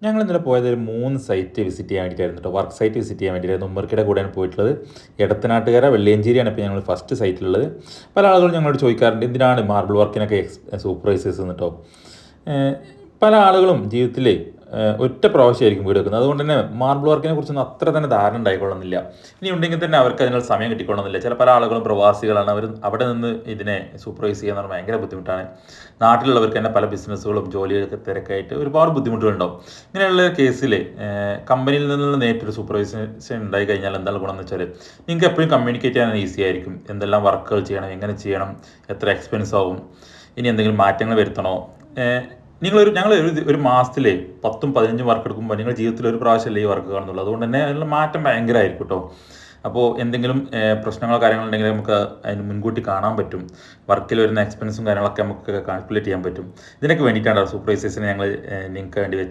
ഞങ്ങൾ ഇന്നലെ പോയത് ഒരു 3 സൈറ്റ് വിസിറ്റ് ചെയ്യാൻ വേണ്ടിയിട്ടായിരുന്നു കേട്ടോ. വർക്ക് സൈറ്റ് വിസിറ്റ് ചെയ്യാൻ വേണ്ടിയിട്ടായിരുന്നു. ഉമ്മർക്കയുടെ കൂടെയാണ് പോയിട്ടുള്ളത്. എടത്തനാട്ടുകര വെള്ളിയഞ്ചേരിയാണ് ഇപ്പോൾ ഞങ്ങൾ ഫസ്റ്റ് സൈറ്റിലുള്ളത്. പല ആളുകളും ഞങ്ങളോട് ചോദിക്കാറുണ്ട് എന്തിനാണ് മാർബിൾ വർക്കിനൊക്കെ സൂപ്പർവൈസേഴ്സ് എന്ന് കേട്ടോ. പല ആളുകളും ജീവിതത്തിൽ ഒറ്റ പ്രാവശ്യമായിരിക്കും വീട് വെക്കുന്നത്. അതുകൊണ്ട് തന്നെ മാർബിൾ വർക്കിനെ കുറിച്ചൊന്നും അത്ര തന്നെ ധാരണ ഉണ്ടായിക്കൊള്ളുന്നില്ല. ഇനി ഉണ്ടെങ്കിൽ തന്നെ അവർക്ക് അതിനുള്ള സമയം കിട്ടിക്കൊള്ളുന്നില്ല. പല ആളുകളും പ്രവാസികളാണ്. അവർ അവിടെ നിന്ന് ഇതിനെ സൂപ്പർവൈസ് ചെയ്യാൻ പറഞ്ഞാൽ ഭയങ്കര ബുദ്ധിമുട്ടാണ്. നാട്ടിലുള്ളവർക്ക് തന്നെ പല ബിസിനസ്സുകളും ജോലിയൊക്കെ തിരക്കായിട്ട് ഒരുപാട് ബുദ്ധിമുട്ടുകളുണ്ടാവും. ഇങ്ങനെയുള്ള കേസിൽ കമ്പനിയിൽ നിന്നുള്ള നേരിട്ടൊരു സൂപ്പർവൈസേഷൻ ഉണ്ടായി കഴിഞ്ഞാൽ എന്താണ് ഗുണമെന്ന് വെച്ചാൽ നിങ്ങൾക്ക് എപ്പോഴും കമ്മ്യൂണിക്കേറ്റ് ചെയ്യാൻ ഈസി ആയിരിക്കും. എന്തെല്ലാം വർക്കുകൾ ചെയ്യണം, എങ്ങനെ ചെയ്യണം, എത്ര എക്സ്പെൻസ് ആവും, ഇനി എന്തെങ്കിലും മാറ്റങ്ങൾ വരുത്തണോ. ഞങ്ങൾ ഒരു മാസത്തിൽ 10-15 വർക്ക് എടുക്കുമ്പോൾ നിങ്ങൾ ജീവിതത്തിൽ ഒരു പ്രാവശ്യമല്ലേ ഈ വർക്ക് കാണുന്നുള്ളൂ. അതുകൊണ്ട് തന്നെ അതിനുള്ള മാറ്റം ഭയങ്കരമായിരിക്കും കേട്ടോ. അപ്പോൾ എന്തെങ്കിലും പ്രശ്നങ്ങളോ കാര്യങ്ങളോ ഉണ്ടെങ്കിൽ നമുക്ക് അതിന് മുൻകൂട്ടി കാണാൻ പറ്റും. വർക്കിൽ വരുന്ന എക്സ്പെൻസും കാര്യങ്ങളൊക്കെ നമുക്ക് കാൽക്കുലേറ്റ് ചെയ്യാൻ പറ്റും. ഇതിനൊക്കെ വേണ്ടിയിട്ടാണ് സൂപ്പർവൈസേഴ്സിനെ ഞങ്ങൾ നിങ്ങൾക്ക് വേണ്ടി വെച്ച്